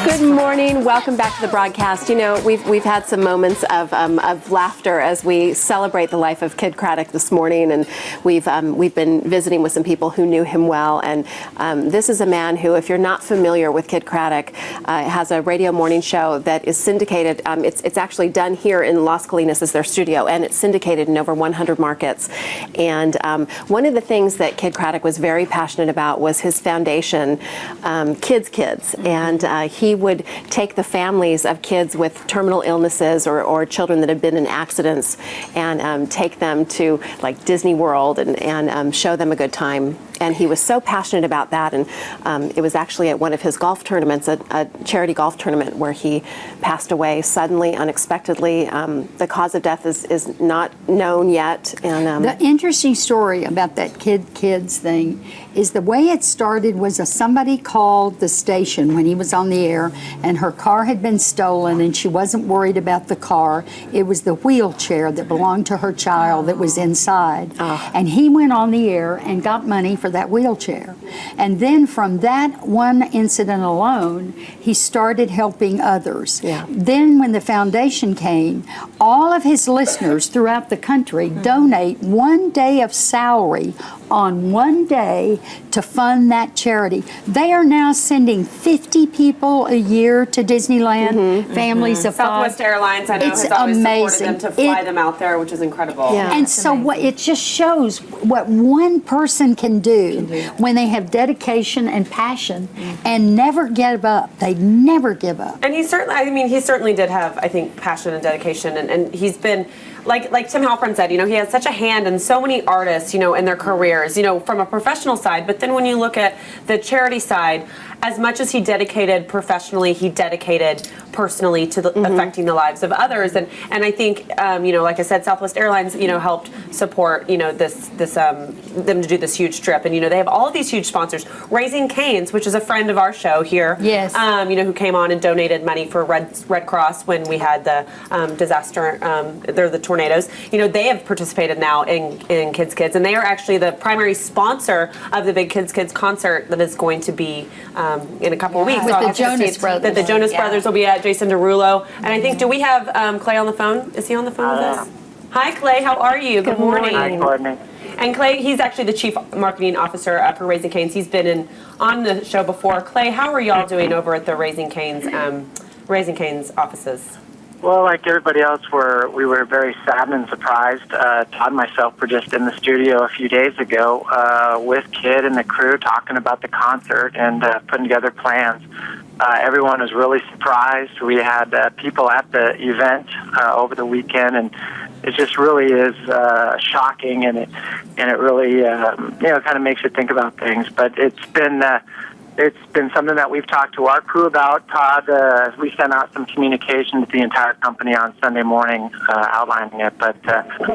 Good morning. Welcome back to the broadcast. You know, we've had some moments of laughter as we celebrate the life of Kid Kraddick this morning, and we've been visiting with some people who knew him well. And this is a man who, if you're not familiar with Kid Kraddick, has a radio morning show that is syndicated. It's actually done here in Las Colinas as their studio, and it's syndicated in over 100 markets. And one of the things that Kid Kraddick was very passionate about was his foundation, Kids, and he would take the families of kids with terminal illnesses or children that have been in accidents and take them to like Disney World and show them a good time. And he was so passionate about that. And it was actually at one of his golf tournaments, a charity golf tournament, where he passed away suddenly, unexpectedly. The cause of death is not known yet. And the interesting story about that kids thing is the way it started was somebody called the station when he was on the air, and her car had been stolen, and she wasn't worried about the car. It was the wheelchair that belonged to her child that was inside. And he went on the air and got money for that wheelchair. And then from that one incident alone, he started helping others. Yeah. Then when the foundation came, all of his listeners throughout the country donate 1 day of salary on one day to fund that charity. They are now sending 50 people a year to Disneyland, families of Southwest Airlines, I know, it's has always amazing. supported them to fly them out there, which is incredible. Yeah. And so what it just shows what one person can do when they have dedication and passion and never give up. They never give up. And he certainly did have, I think, passion and dedication, and he's been, like Tim Halpern said, you know, he has such a hand in so many artists, you know, in their careers, you know, from a professional side. But then when you look at the charity side, as much as he dedicated professionally, he dedicated personally to affecting the lives of others. And I think, you know, like I said, Southwest Airlines, you know, helped support, you know, them to do this huge trip. And, you know, they have all of these huge sponsors. Raising Cane's, which is a friend of our show here. Yes. You know, who came on and donated money for Red Cross when we had the disaster, the tornadoes. You know, they have participated now in Kids, and they are actually the primary sponsor of the big Kids concert that is going to be in a couple of weeks. With the Jonas Brothers. That the Jonas Brothers will be at, Jason Derulo. And I think, do we have Clay on the phone? Is he on the phone with us? Hi, Clay. How are you? Good morning. Hi, Courtney. And Clay, he's actually the chief marketing officer for Raising Cane's. He's been on the show before. Clay, how are y'all doing over at the Raising Cane's offices? Well, like everybody else, we were very saddened and surprised. Todd and myself were just in the studio a few days ago with Kid and the crew talking about the concert and putting together plans. Everyone was really surprised. We had people at the event over the weekend, and it just really is shocking, and it really you know, kind of makes you think about things. But it's been something that we've talked to our crew about. Todd, we sent out some communication to the entire company on Sunday morning outlining it. But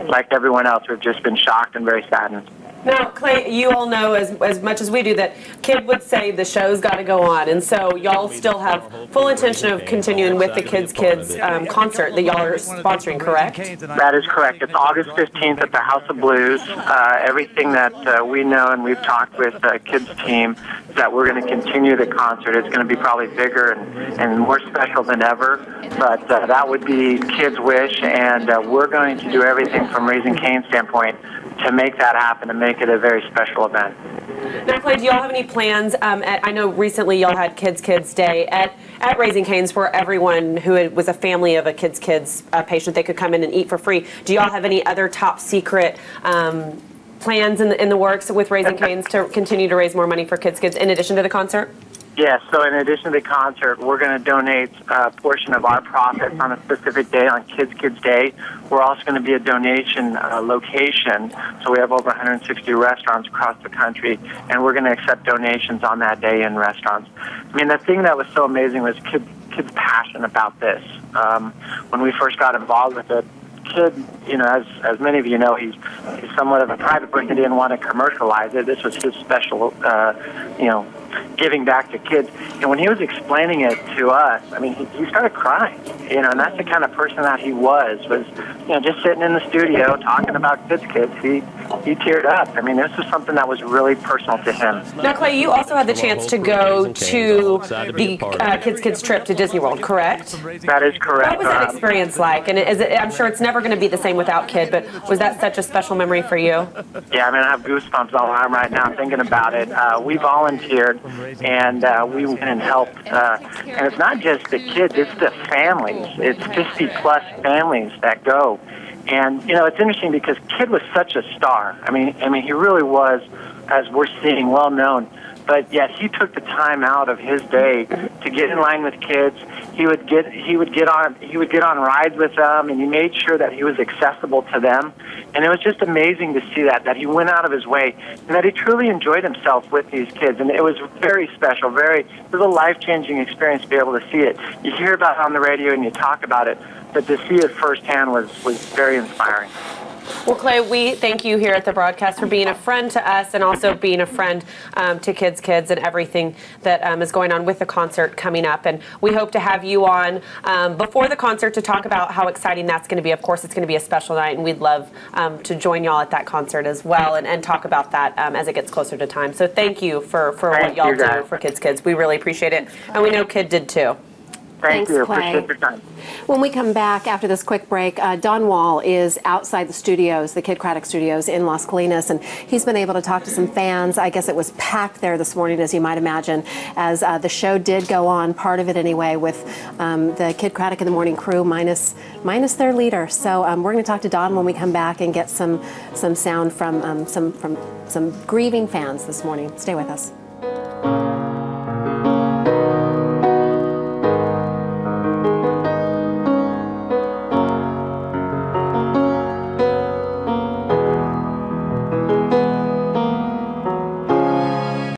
like everyone else, we've just been shocked and very saddened. Now, Clay, you all know as much as we do that Kid would say the show's got to go on, and so y'all still have full intention of continuing with the Kids concert that y'all are sponsoring, correct? That is correct. It's August 15th at the House of Blues. Everything that we know and we've talked with Kid's team is that we're going to continue the concert. It's going to be probably bigger and more special than ever, but that would be Kid's wish, and we're going to do everything from Raising Cane's standpoint to make that happen and make it a very special event. Now, Clay, do y'all have any plans? I know recently y'all had Kids Day at Raising Cane's where everyone who was a family of a Kids patient, they could come in and eat for free. Do y'all have any other top secret plans in the works with Raising Cane's to continue to raise more money for Kids in addition to the concert? Yes, so in addition to the concert, we're going to donate a portion of our profits on a specific day, on Kids Day. We're also going to be a donation location, so we have over 160 restaurants across the country, and we're going to accept donations on that day in restaurants. I mean, the thing that was so amazing was Kid's passion about this. When we first got involved with it, Kid, you know, as many of you know, he's somewhat of a private person. He didn't want to commercialize it. This was his special, you know, giving back to kids. And when he was explaining it to us, I mean, he started crying, and that's the kind of person that he was, just sitting in the studio talking about kids. He teared up. I mean, this was something that was really personal to him. Now, Clay, you also had the chance to go to the Kids trip to Disney World, correct? That is correct. What was that experience like? And I'm sure it's never going to be the same without Kid, but was that such a special memory for you? Yeah, I mean, I have goosebumps all around right now thinking about it. We volunteered, and we went and helped. And it's not just the kids, it's the families. It's 50-plus families that go. And, it's interesting because Kid was such a star. I mean, he really was, as we're seeing, well-known. But yet he took the time out of his day to get in line with kids. He would get on rides with them, and he made sure that he was accessible to them. And it was just amazing to see that he went out of his way and that he truly enjoyed himself with these kids. And it was very special, it was a life-changing experience to be able to see it. You hear about it on the radio and you talk about it, but to see it firsthand was very inspiring. Well, Clay, we thank you here at the broadcast for being a friend to us and also being a friend to Kids and everything that is going on with the concert coming up. And we hope to have you on before the concert to talk about how exciting that's going to be. Of course, it's going to be a special night, and we'd love to join y'all at that concert as well and talk about that as it gets closer to time. So thank you for what y'all do for Kids. We really appreciate it. And we know Kid did too. Thank you. Clay. Appreciate your time. When we come back after this quick break, Don Wall is outside the studios, the Kid Kraddick studios in Las Colinas, and he's been able to talk to some fans. I guess it was packed there this morning, as you might imagine, as the show did go on, part of it anyway, with the Kid Kraddick and the Morning Crew minus their leader. So we're going to talk to Don when we come back and get some sound from some grieving fans this morning. Stay with us.